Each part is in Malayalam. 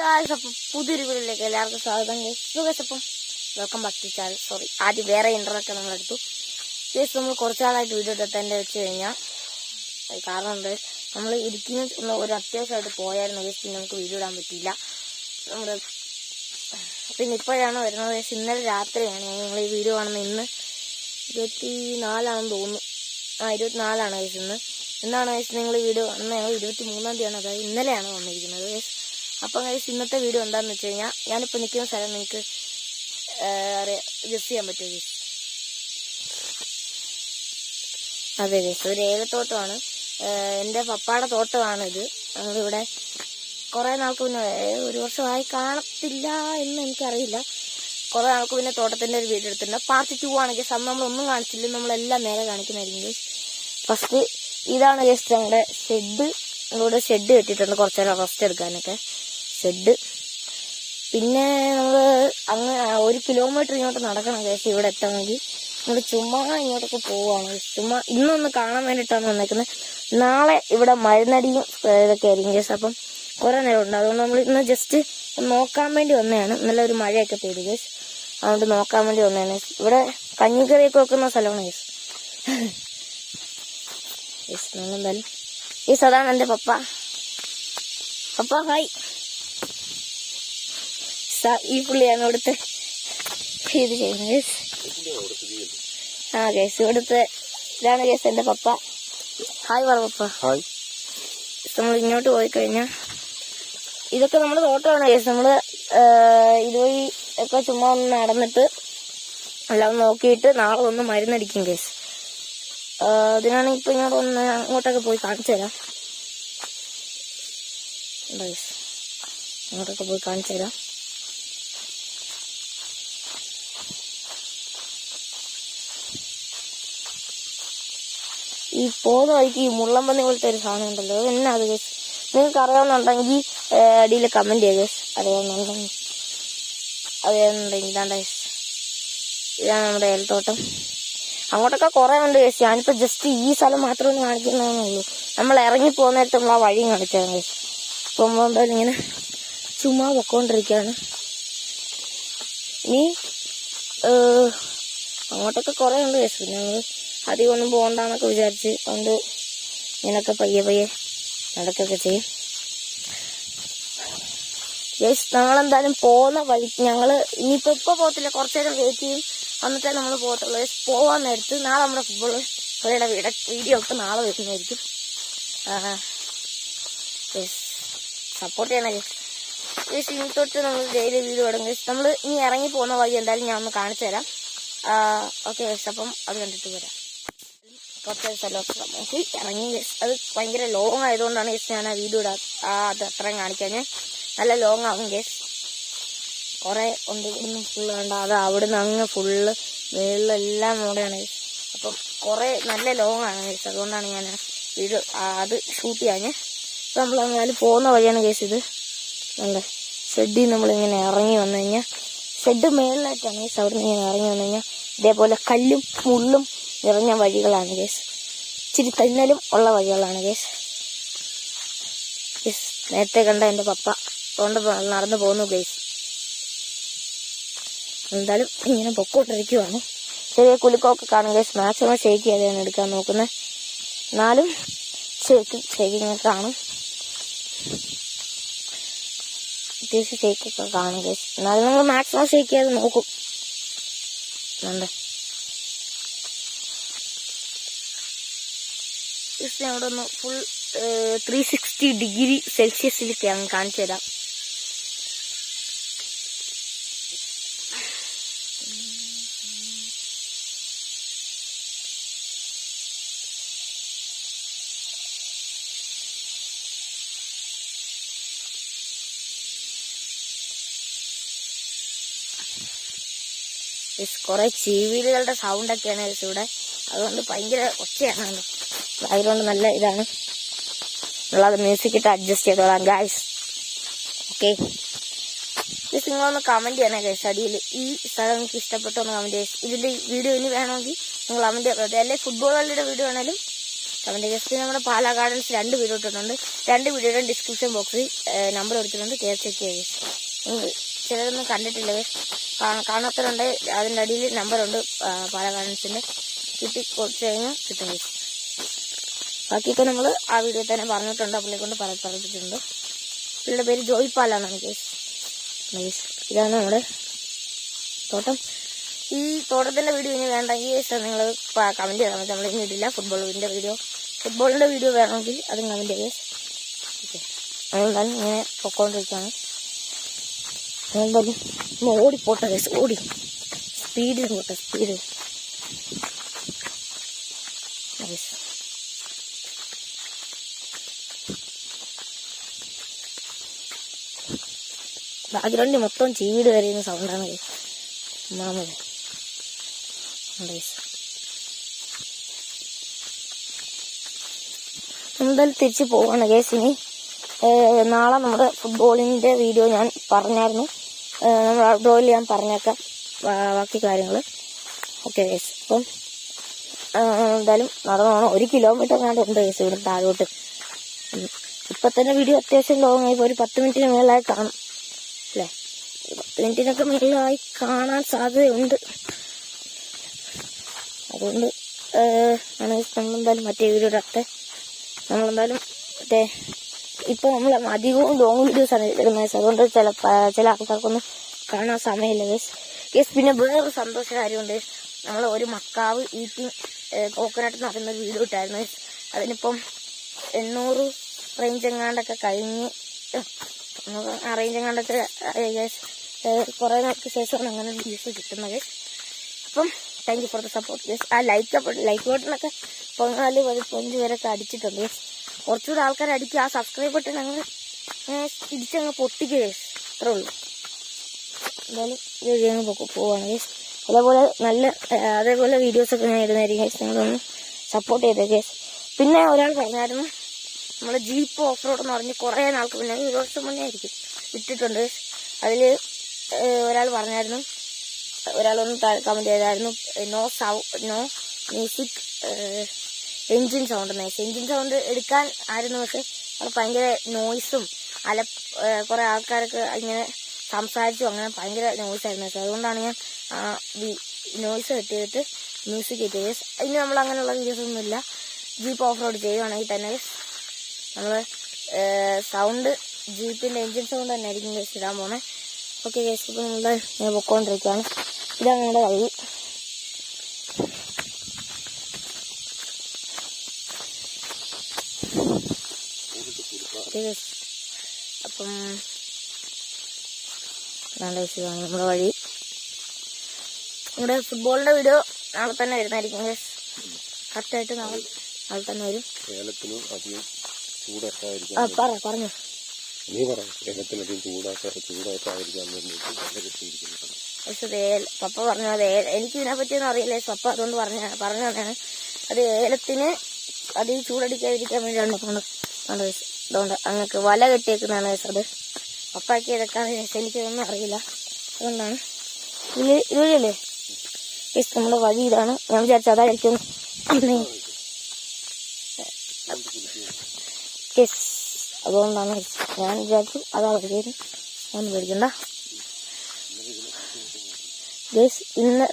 അപ്പം പുതിയൊരു വീഡിയോയിലേക്ക് എല്ലാവർക്കും സ്വാഗതം. അപ്പം welcome back to channel. Sorry, ആദ്യം വേറെ ഇൻട്രോക്കെ നമ്മളെടുത്തു. ജസ്റ്റ് നമ്മൾ കുറച്ചാളായിട്ട് വീഡിയോ എടുത്തതിൻ്റെ വെച്ച് കഴിഞ്ഞാൽ കാരണം എന്താ, നമ്മൾ ഇടുക്കിന്ന് ഒരു അത്യാവശ്യമായിട്ട് പോയായിരുന്നു. ജസ്റ്റ് നമുക്ക് വീഡിയോ ഇടാൻ പറ്റിയില്ല. നമ്മുടെ പിന്നെ ഇപ്പോഴാണ് വരുന്നത്. ഇന്നലെ രാത്രിയാണ് ഞങ്ങൾ ഈ വീഡിയോ കാണുന്നത്. ഇന്ന് 24 തോന്നുന്നു. 24 വയസ്സ്. എന്നാണ് വയസ്സ് നിങ്ങൾ വീഡിയോ കാണുന്നത്? ഞങ്ങൾ 23 തീയതിയാണ്, അതായത് ഇന്നലെയാണ് വന്നിരിക്കുന്നത്. അപ്പം ഗൈസ് ഇന്നത്തെ വീഡിയോ എന്താണെന്ന് വെച്ച് കഴിഞ്ഞാൽ, ഞാനിപ്പോൾ നിൽക്കുന്ന സ്ഥലം നിങ്ങൾക്ക് ഗസ് ചെയ്യാൻ പറ്റുമോ ഗൈസ്? അതെ ഗൈസ്, ഒരു ഏലത്തോട്ടമാണ്. എൻ്റെ പപ്പായുടെ തോട്ടമാണിത്. ഞങ്ങളിവിടെ കുറേ നാൾക്ക് മുന്നേ, ഒരു വർഷമായി കാണത്തില്ല എന്ന് എനിക്കറിയില്ല, കുറേ നാൾക്ക് മുന്നേ തോട്ടത്തിൻ്റെ ഒരു വീഡിയോ എടുത്തിട്ടുണ്ട്. പാർട്ട് 2 ആണ് ഗൈസ്. അന്ന് നമ്മളൊന്നും കാണിച്ചില്ല, നമ്മളെല്ലാം നേരെ കാണിക്കുന്നതായിരിക്കും ഗൈസ്. ഫസ്റ്റ് ഇതാണ് ഗൈസ് ഞങ്ങളുടെ ഷെഡ്. ഞങ്ങളിവിടെ ഷെഡ് കെട്ടിയിട്ടുണ്ട് കുറച്ച് നേരം റെസ്റ്റ് എടുക്കാനൊക്കെ. ഷെഡ് പിന്നെ നമ്മൾ അങ്ങ് 1 കിലോമീറ്റർ ഇങ്ങോട്ട് നടക്കണം ഗൈസ് ഇവിടെ എത്തണമെങ്കിൽ. നമ്മൾ ചുമ്മാ ഇങ്ങോട്ടൊക്കെ പോവുകയാണ്. ചുമ്മാ ഇന്നൊന്ന് കാണാൻ വേണ്ടിയിട്ടാണ് വന്നേക്കുന്നത്. നാളെ ഇവിടെ മരുന്നടിയും ഇതൊക്കെ ആയിരിക്കും ഗൈസ്. അപ്പം കുറേ നേരം ഉണ്ട്. അതുകൊണ്ട് നമ്മൾ ഇന്ന് ജസ്റ്റ് നോക്കാൻ വേണ്ടി വന്നതാണ്. നല്ലൊരു മഴയൊക്കെ പെയ്തു ഗൈസ്, അതുകൊണ്ട് നോക്കാൻ വേണ്ടി വന്നതാണ്. ഇവിടെ കഞ്ഞിക്കറിയൊക്കെ വെക്കുന്ന സ്ഥലമാണ് ഗൈസ്. എന്തായാലും ഈ അതാണ് എൻ്റെ പപ്പ. ഹായ്. ഈ പുള്ളിയാണ് ഇവിടുത്തെ ഇത് ചെയ്യുന്നത് ഗൈസ്. ഗൈസ് ഇവിടുത്തെ ഇതാണ് ഗൈസ് എൻ്റെ പപ്പ. ഹായ് പറ പപ്പ. ഹായ്. നമ്മൾ ഇങ്ങോട്ട് പോയി കഴിഞ്ഞാൽ ഇതൊക്കെ നമ്മുടെ തോട്ടമാണ് ഗൈസ്. നമ്മൾ ഇതുവഴി ഒക്കെ ചുമ്മാ ഒന്ന് നടന്നിട്ട് എല്ലാം നോക്കിയിട്ട് നാളെ ഒന്ന് മരുന്നടിക്കും ഗൈസ്. അതിനാണ് ഇപ്പൊ ഇങ്ങോട്ട് ഒന്ന് അങ്ങോട്ടൊക്കെ പോയി കാണിച്ചു തരാം ഗൈസ്. അങ്ങോട്ടൊക്കെ പോയി കാണിച്ചു തരാം. ഈ പോകുന്ന വഴിക്ക് ഈ മുള്ളമ്പന്നി പോലത്തെ ഒരു സാധനം ഉണ്ടല്ലോ, എന്നാ അത് ഗൈസ്? നിങ്ങൾക്ക് അറിയാവുന്നുണ്ടെങ്കിൽ അടിയിൽ കമന്റ് ചെയ്യുക ഗൈസ്. അറിയാവുന്നുണ്ടെങ്കിൽ ഇതാണ്ട് ഗൈസ്, ഇതാണ് നമ്മുടെ ഏലത്തോട്ടം. അങ്ങോട്ടൊക്കെ കുറെ ഉണ്ട് ഗൈസ്. ഞാനിപ്പോ ജസ്റ്റ് ഈ സ്ഥലം മാത്രം ഒന്ന് കാണിക്കുന്നതേ ഉള്ളൂ. നമ്മൾ ഇറങ്ങി പോകുന്ന നേരത്തെ നമ്മൾ ആ വഴി കാണിച്ചാണ് ഗൈസ്. പോകുമ്പോൾ എന്തായാലും ഇങ്ങനെ ചുമ്മാ പൊക്കോണ്ടിരിക്കുകയാണ്. ഇനി അങ്ങോട്ടൊക്കെ കുറെ ഉണ്ട് ഗൈസ്. പിന്നെ ഞങ്ങൾ അധികം ഒന്നും പോകണ്ടെന്നൊക്കെ വിചാരിച്ച് കൊണ്ട് ഇങ്ങനൊക്കെ പയ്യെ നടക്കൊക്കെ ചെയ്യും ഗൈസ്. ഞങ്ങളെന്തായാലും പോകുന്ന വഴിക്ക് ഞങ്ങള് ഇനിയിപ്പോൾ പോകത്തില്ല, കുറച്ചു നേരം വെയിറ്റ് ചെയ്യും, വന്നിട്ടേ നമ്മൾ പോകത്തുള്ളൂ ഗൈസ്. പോകാൻ നേരത്ത് നാളെ നമ്മുടെ ഫുട്ബോൾ കളിയുടെ വീഡിയോ ഒക്കെ നാളെ വരുന്നതായിരിക്കും. ഗൈസ് സപ്പോർട്ട് ചെയ്യണം ഗൈസ്. ഗൈസ് ഇനി തൊട്ട് നമ്മൾ ഡെയിലി വീഡിയോ ഇടും ഗൈസ്. നമ്മൾ ഇനി ഇറങ്ങി പോകുന്ന വഴി എന്തായാലും ഞാൻ ഒന്ന് കാണിച്ചു തരാം. ഓക്കെ ഗൈസ്, അപ്പം അത് കണ്ടിട്ട് വരാം. കുറച്ച് സ്ഥലമൊക്കെ നമുക്ക് ഇറങ്ങി ഗൈസ്. അത് ഭയങ്കര ലോങ് ആയതുകൊണ്ടാണ് ഗൈസ് ഞാൻ ആ വീഡിയോ അത് അത്രയും കാണിക്കാൻ. നല്ല ലോങ് ആവും ഗൈസ്. കുറെ ഉണ്ട്. ഇവിടുന്ന് ഫുള്ള് കണ്ട, അത് അവിടുന്ന് അങ്ങ് ഫുള്ള് മേളിലെല്ലാം അവിടെയാണ് ഗൈസ്. അപ്പം കുറെ നല്ല ലോങ് ആണ് ഗൈസ്. അതുകൊണ്ടാണ് ഞാൻ വീഡിയോ അത് ഷൂട്ട് ചെയ്യാൻ. ഇപ്പം നമ്മൾ അങ്ങനെ പോകുന്ന വഴിയാണ് ഗൈസ് ഇത്. നല്ല ഷെഡിൽ നമ്മളിങ്ങനെ ഇറങ്ങി വന്നു കഴിഞ്ഞാൽ, ഷെഡ് മേളിലായിട്ടാണ് ഗൈസ്. അവിടെ നിന്ന് ഇങ്ങനെ ഇറങ്ങി വന്നു കഴിഞ്ഞാൽ ഇതേപോലെ കല്ലും മുള്ളും നിറഞ്ഞ വഴികളാണ് ഗൈസ്. ഇച്ചിരി തന്നലും ഉള്ള വഴികളാണ് ഗൈസ്. നേരത്തെ കണ്ട എൻ്റെ പപ്പ കൊണ്ട് നടന്നു പോകുന്നു ഗൈസ്. എന്തായാലും ഇങ്ങനെ പൊക്കോട്ടിരിക്കുവാണ്. ചെറിയ കുലുക്കമൊക്കെ കാണും ഗൈസ്. മാക്സിമം ഷേക്ക് ചെയ്യാതെയാണ് എടുക്കാൻ നോക്കുന്നത്. എന്നാലും ഷേക്കിങ് കാണും, അത്യാവശ്യം ഷേക്കൊക്കെ കാണും ഗൈസ്. എന്നാലും നമ്മൾ മാക്സിമം ഷേക്ക് ചെയ്യാതെ നോക്കും. അവിടെ ഒന്ന് ഫുൾ 360 ഡിഗ്രി സെൽഷ്യസിലേക്ക് ഞാൻ കാണിച്ചു തരാം. കുറെ ചീവീലുകളുടെ സൗണ്ടൊക്കെയാണ് ഇവിടെ, അതുകൊണ്ട് ഭയങ്കര ഒച്ചയാണ്. ബാക്ക്ഗ്രൗണ്ട് നല്ല ഇതാണ്. നമ്മളത് മ്യൂസിക് ഇട്ട് അഡ്ജസ്റ്റ് ചെയ്തോളാം ഗൈസ്. ഓക്കെ ഗൈസ്, നിങ്ങളൊന്ന് കമന്റ് ചെയ്യണേ ഗൈസ് അടിയിൽ. ഈ സ്ഥലം നിങ്ങൾക്ക് ഇഷ്ടപ്പെട്ടോ എന്ന് കമന്റ് ചെയ്യും. ഇതിന്റെ വീഡിയോ ഇനി വേണമെങ്കിൽ നിങ്ങൾ കമന്റ് ചെയ്യാം. അല്ലെങ്കിൽ ഫുട്ബോൾ കളിയുടെ വീഡിയോ ആണെങ്കിലും കമന്റ് ഗൈസ്. നമ്മുടെ പാലാ ഗാർഡൻസ് 2 വീഡിയോ ഇട്ടിട്ടുണ്ട്. 2 വീഡിയോയുടെ ഡിസ്ക്രിപ്ഷൻ ബോക്സിൽ നമ്പർ കൊടുത്തിട്ടുണ്ട്, കയറി ചെക്ക് ചെയ്ത്. ചിലരൊന്നും കണ്ടിട്ടില്ല, കാണാത്തവരുണ്ട്. അതിൻ്റെ അടിയിൽ നമ്പറുണ്ട് പല ഗാർഡൻസിൻ്റെ, കിട്ടി കൊടുത്തു കഴിഞ്ഞാൽ കിട്ടും. ബാക്കിയൊക്കെ നമ്മൾ ആ വീഡിയോ തന്നെ പറഞ്ഞിട്ടുണ്ട്, പുള്ളിയെ കൊണ്ട് പറഞ്ഞിട്ടുണ്ട്. പുള്ളിയുടെ പേര് ജോയിപ്പാലാണ് കേസ്. ഇതാണ് നമ്മുടെ തോട്ടം. ഈ തോട്ടത്തിൻ്റെ വീഡിയോ ഇനി വേണ്ടെങ്കിൽ നിങ്ങൾ കമൻറ്റ് ചെയ്താൽ മതി. നമ്മൾ ഇനി ഇടില്ല ഫുട്ബോളിൻ്റെ വീഡിയോ വേണമെങ്കിൽ അതും കമൻറ്റ് ചെയ്യുക. ഓക്കെ, നമ്മളെന്തായാലും ഇങ്ങനെ പൊക്കോണ്ടിരിക്കുകയാണ്. എന്തായാലും ഓടിപ്പോട്ടെ കേസ്, ഓടി സ്പീഡിൽ പോട്ടെ, സ്പീഡ്. ബാക്ക്ഗ്രൗണ്ടിൽ മൊത്തം ചീവീട് കരയുന്ന സൗണ്ടാണ് ഒന്നാമത്. എന്തായാലും തിരിച്ച് പോവാണ് കേസ്. ഇനി നാളെ നമ്മുടെ ഫുട്ബോളിൻ്റെ വീഡിയോ ഞാൻ പറഞ്ഞായിരുന്നു, നമ്മുടെ ഔട്ട്ഡോറിൽ ഞാൻ പറഞ്ഞേക്കാം ബാക്കി കാര്യങ്ങൾ. ഓക്കെ കേസ്, അപ്പം എന്തായാലും നടന്നോണം. 1 കിലോമീറ്റർ ഉണ്ട് കേസ് ഇവിടെ താഴോട്ട്. ഇപ്പം തന്നെ വീഡിയോ അത്യാവശ്യം ലോങ് ആയി, ഇപ്പോൾ ഒരു 10 മിനിറ്റിന് മേലായി കാണും അല്ലേ? 10 മിനിറ്റിനൊക്കെ മേലായി കാണാൻ സാധ്യതയുണ്ട്. അതുകൊണ്ട് ആണ് നമ്മളെന്തായാലും മറ്റേ വീഡിയോ ഇടട്ടെ. നമ്മളെന്തായാലും മറ്റേ ഇപ്പം നമ്മൾ അധികവും ലോങ് വീഡിയോസാണ് എടുക്കുന്നത്. അതുകൊണ്ട് ചില ആൾക്കാർക്കൊന്നും കാണാൻ സമയമില്ല കേസ്. പിന്നെ വേറൊരു സന്തോഷ കാര്യമുണ്ട്. നമ്മൾ ഒരു മക്കാവ് ഈറ്റിംഗ് കോക്കനട്ട് എന്ന് പറയുന്നൊരു വീഡിയോ ഇട്ടായിരുന്നു. അതിനിപ്പം 800 റേഞ്ച് എങ്ങാണ്ടൊക്കെ കഴിഞ്ഞ്, ആ റേഞ്ച് എങ്ങാണ്ടൊക്കെ കുറേ നാൾക്ക് ശേഷമാണ് അങ്ങനെ വ്യൂസ് കിട്ടുന്നത്. അപ്പം thank you for the support guys. ആ ലൈക്ക് ബട്ടണൊക്കെ 14-15 പേരൊക്കെ അടിച്ചിട്ടുണ്ട് ഗേസ്. കുറച്ചുകൂടെ ആൾക്കാർ അടിക്കുക. ആ സബ്സ്ക്രൈബ് ബട്ടൺ അങ്ങനെ തിരിച്ചങ്ങ് പൊട്ടിക്കുക ഗേസ്, അത്രേ ഉള്ളൂ. എന്തായാലും വീഡിയോ അങ്ങ് പോവാണ് ഗേസ്. അതേപോലെ വീഡിയോസൊക്കെ ഞാൻ ഇടുന്നതായിരിക്കും ഗേസ്. നിങ്ങളൊന്ന് സപ്പോർട്ട് ചെയ്തേ ഗേസ്. പിന്നെ ഒരാൾ പറഞ്ഞായിരുന്നു, നമ്മൾ ജീപ്പ് ഓഫ് റോഡ് എന്ന് പറഞ്ഞ് കുറേ നാൾക്ക് മുന്നേ, 1 വർഷം മുന്നേ ആയിരിക്കും ഇട്ടിട്ടുണ്ട് ഗേസ്. അതിൽ ഒരാൾ പറഞ്ഞായിരുന്നു, ഒരാളൊന്ന് കമൻറ്റ് ചെയ്തായിരുന്നു, no music engine sound. Engine sound എടുക്കാൻ ആയിരുന്നു, പക്ഷെ അത് ഭയങ്കര നോയ്സും കുറേ ആൾക്കാർക്ക് ഇങ്ങനെ സംസാരിച്ചു, അങ്ങനെ ഭയങ്കര നോയ്സായിരുന്നു. അതുകൊണ്ടാണ് ഞാൻ നോയ്സ് കെട്ടിയിട്ട് മ്യൂസിക് കെട്ടിയത്. ഇനി നമ്മൾ അങ്ങനെയുള്ള വീഡിയോസൊന്നുമില്ല. ജീപ്പ് ഓഫ് റോഡ് ചെയ്യുവാണെങ്കിൽ തന്നെ നമ്മൾ സൗണ്ട് ജീപ്പിൻ്റെ എൻജിൻ സൗണ്ട് തന്നെ ആയിരിക്കും കേസ് ഇടാൻ പോണേ. ഓക്കെ കേസ്, ഇപ്പം നമ്മൾ ഞാൻ പൊക്കോണ്ടിരിക്കുകയാണ്. ഇതാണ് നമ്മുടെ വഴി. അപ്പം ഇതാണ് നമ്മുടെ വഴി. നമ്മുടെ ഫുട്ബോളിൻ്റെ വീഡിയോ നാളെ തന്നെ വരുന്നതായിരിക്കും കേസ്. കറക്റ്റായിട്ട് നാളെ തന്നെ വരും. പറഞ്ഞു പപ്പ പറഞ്ഞു. അത് എനിക്ക് ഇതിനെ പറ്റിയൊന്നും അറിയില്ല പപ്പ, അതുകൊണ്ട് പറഞ്ഞതാണ്. അത് ഏലത്തിന് അതിൽ ചൂടടിക്കാതിരിക്കാൻ വേണ്ടിയാണ് അതുകൊണ്ട് അങ്ങക്ക് വല കെട്ടിയേക്കുന്നതാണ് കേസ്. അത് പപ്പാക്കി ഇതൊക്കെയാണ് എനിക്കതൊന്നും അറിയില്ല, അതുകൊണ്ടാണ്. ഇതുവഴിയല്ലേ കേസ് നമ്മുടെ വഴി ഇതാണ്. ഞാൻ വിചാരിച്ചു അതായിരിക്കും കേസ്, അതുകൊണ്ടാണ് ഞാൻ വിചാരിച്ചു അതാണ് പേര്. ഒന്ന് പേടിക്കണ്ട ഗേസ്.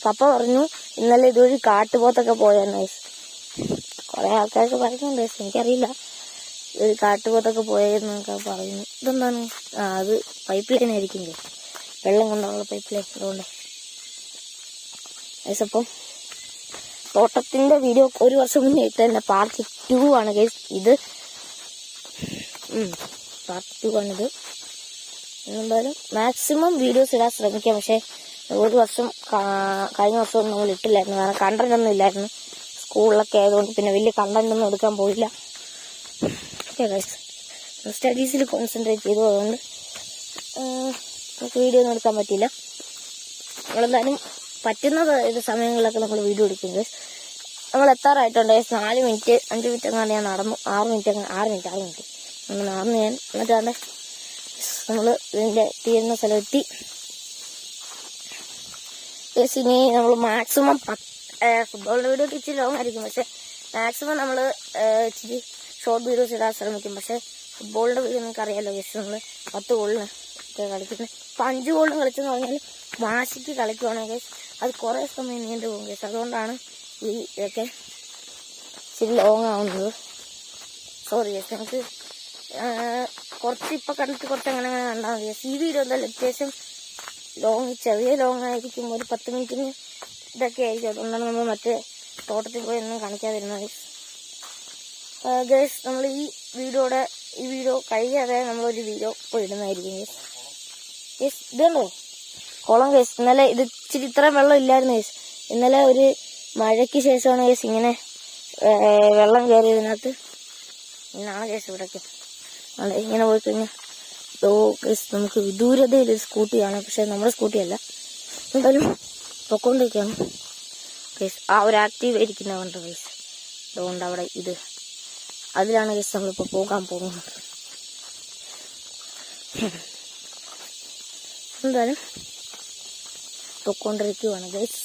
പപ്പ പറഞ്ഞു ഇന്നലെ ഇതുവഴി കാട്ടുപോത്തൊക്കെ പോയായിരുന്നു ഗേസ്. കുറെ ആൾക്കാർക്ക് പറയുന്നുണ്ട് ഗേസ്, എനിക്കറിയില്ല. ഒരു കാട്ടുപോത്തൊക്കെ പോയെന്നൊക്കെ പറയുന്നു. ഇതെന്താണ്? അത് പൈപ്പ് ലൈൻ ആയിരിക്കും ഗേസ്, വെള്ളം കൊണ്ടുള്ള പൈപ്പ് ലൈൻ. അതുകൊണ്ട് ഗേസ് അപ്പം തോട്ടത്തിന്റെ വീഡിയോ 1 വർഷം മുന്നേ ഇട്ട് തന്നെ പാർട്ട് 2 ആണ് ഗേസ്. ഇത് പാർട്ട് 2 ആണിത്. എന്തായാലും മാക്സിമം വീഡിയോസ് ഇടാൻ ശ്രമിക്കാം. പക്ഷെ 1 വർഷം കഴിഞ്ഞ വർഷമൊന്നും നമ്മൾ ഇട്ടില്ലായിരുന്നു, കാരണം കണ്ടന്റ് ഒന്നും ഇല്ലായിരുന്നു. സ്കൂളിലൊക്കെ ആയതുകൊണ്ട് പിന്നെ വലിയ കണ്ടന്റ് ഒന്നും എടുക്കാൻ പോയില്ല. ഓക്കെ ഗൈസ്, സ്റ്റഡീസിൽ കോൺസെൻട്രേറ്റ് ചെയ്തു, അതുകൊണ്ട് നമുക്ക് വീഡിയോ ഒന്നും എടുക്കാൻ പറ്റിയില്ല. നമ്മളെന്തായാലും പറ്റുന്ന സമയങ്ങളിലൊക്കെ നമ്മൾ വീഡിയോ എടുക്കും ഗൈസ്. നമ്മൾ എത്താറായിട്ടുണ്ട് ഗൈസ്. 4 മിനിറ്റ് 5 മിനിറ്റ് എങ്ങാണ്ട് ഞാൻ നടന്നു. 6 മിനിറ്റ് നമ്മൾ നടന്നു. ഞാൻ എന്നിട്ടാണ് നമ്മൾ ഇതിൻ്റെ തീരുന്ന സ്ഥലം എത്തി. ഇനി നമ്മൾ മാക്സിമം ഫുട്ബോളിൻ്റെ വീഡിയോ ഇച്ചിരി ലോങ് ആയിരിക്കും, പക്ഷെ മാക്സിമം നമ്മൾ ഇച്ചിരി ഷോർട്ട് വീഡിയോസ് ഇടാൻ ശ്രമിക്കും. പക്ഷെ ഫുട്ബോളിൻ്റെ വീഡിയോ നിങ്ങൾക്ക് അറിയാമല്ലോ ഗൈസ്. നമ്മൾ 10 ഗോളിന് ഒക്കെ കളിക്കുന്നത്. ഇപ്പം 5 ഗോളിന് കളിച്ചെന്ന് പറഞ്ഞാൽ വാശിക്ക് കളിക്കുവാണെങ്കിൽ ഗൈസ് അത് കുറേ സമയം നീണ്ടു പോകും ഗൈസ്. അതുകൊണ്ടാണ് ഈ ഇതൊക്കെ ഇച്ചിരി ലോങ് ആവുന്നത്. Sorry guys. നമുക്ക് കുറച്ച് ഇപ്പം കണ്ടിട്ട് കുറച്ച് അങ്ങനെ കണ്ടാൽ മതി ഗൈസ്. ഈ വീഡിയോ എന്തായാലും അത്യാവശ്യം ചെറിയ ലോങ് ആയിരിക്കും. ഒരു 10 മിനിറ്റിന് ഇതൊക്കെ ആയിരിക്കും. അതുകൊണ്ടാണ് നമ്മൾ മറ്റേ തോട്ടത്തിൽ പോയി ഒന്നും കാണിക്കാതിരുന്നത് ഗൈസ്. നമ്മൾ ഈ വീഡിയോ കഴിയാതെ നമ്മളൊരു വീഡിയോ ഇപ്പോൾ ഇടുന്നതായിരിക്കും ഗൈസ്. ഗൈസ് ഇതുണ്ടോ കുളം ഗൈസ്. ഇന്നലെ ഇത് ഇച്ചിരി ഇത്രയും വെള്ളം ഇല്ലായിരുന്നു ഗൈസ്. ഇന്നലെ ഒരു മഴയ്ക്ക് ശേഷമാണ് ഗൈസ് ഇങ്ങനെ വെള്ളം കയറിയതിനകത്ത്. ഇന്നാണ് ഗൈസ് ഇവിടേക്ക് ഇങ്ങനെ പോയി കഴിഞ്ഞാൽ ഗൈസ് നമുക്ക് വിദൂരതയിൽ ഒരു സ്കൂട്ടിയാണ്. പക്ഷെ നമ്മുടെ സ്കൂട്ടിയല്ല. എന്തായാലും പൊക്കോണ്ടിരിക്കുകയാണ് ഗൈസ്. ആ ഒരു ആക്റ്റീവ് ഇരിക്കുന്നതുകൊണ്ട് ഗൈസ്. അതുകൊണ്ട് അവിടെ അതിലാണ് ഗൈസ് നമ്മളിപ്പോൾ പോകാൻ പോകുന്നത്. എന്തായാലും പൊക്കോണ്ടിരിക്കുവാണ് ഗൈസ്.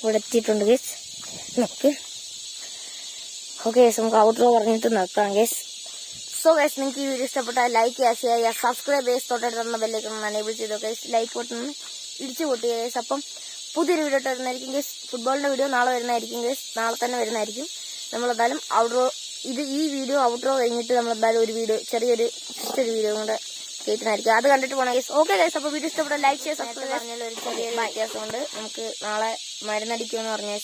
ഇവിടെ എത്തിയിട്ടുണ്ട് ഗൈസ്. നമുക്ക് ഓക്കെ ഗൈസ് നമുക്ക് ഔട്ട്റോ പറഞ്ഞിട്ട് നിർത്താം ഗൈസ്. സോ ഗൈസ് നിങ്ങൾക്ക് ഈ വീഡിയോ ഇഷ്ടപ്പെട്ടാൽ ലൈക്ക് ചെയ്യുക, ഷെയർ ചെയ്യുക, സബ്സ്ക്രൈബ് ചെയ്ത് തൊട്ടടുത്ത് തന്ന ബെല്ലേക്ക് ഒന്ന് എനേബിൾ ചെയ്തോ ഗൈസ്. ലൈക്ക് ബട്ടൺ ഇടിച്ചു പൊട്ടുക ഗൈസ്. അപ്പം പുതിയൊരു വീഡിയോ ഇട്ട് വരുന്നതായിരിക്കും ഗൈസ്. ഫുട്ബോളിൻ്റെ വീഡിയോ നാളെ വരുന്നതായിരിക്കും ഗൈസ്. നാളെ തന്നെ വരുന്നതായിരിക്കും. നമ്മളെന്തായാലും ഈ വീഡിയോ ഔട്ട്റോ കഴിഞ്ഞിട്ട് നമ്മളെന്തായാലും ഒരു ചെറിയൊരു വീഡിയോ കൂടെ കേട്ടുന്നതായിരിക്കും. അത് കണ്ടിട്ട് പോകണം ഗൈസ്. Okay guys. അപ്പോൾ വീഡിയോ ഇഷ്ടപ്പെട്ടാൽ ലൈക്ക് ചെയ്യുക, സബ്സ്ക്രൈബ് പറഞ്ഞാൽ ഒരു ചെറിയൊരു വ്യത്യാസമുണ്ട്. നമുക്ക് നാളെ മരുന്നടിക്കുമെന്ന് പറഞ്ഞാൽ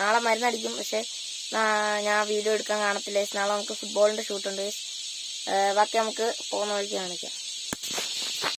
നാളെ മരുന്നടിക്കും. പക്ഷേ ഞാൻ വീഡിയോ എടുക്കാൻ കാണത്തില്ല ഗൈസ്. നാളെ നമുക്ക് ഫുട്ബോളിൻ്റെ ഷൂട്ടുണ്ട് ഗൈസ്. ബാക്കി നമുക്ക് പോകുന്ന വഴിക്ക് കാണിക്കാം.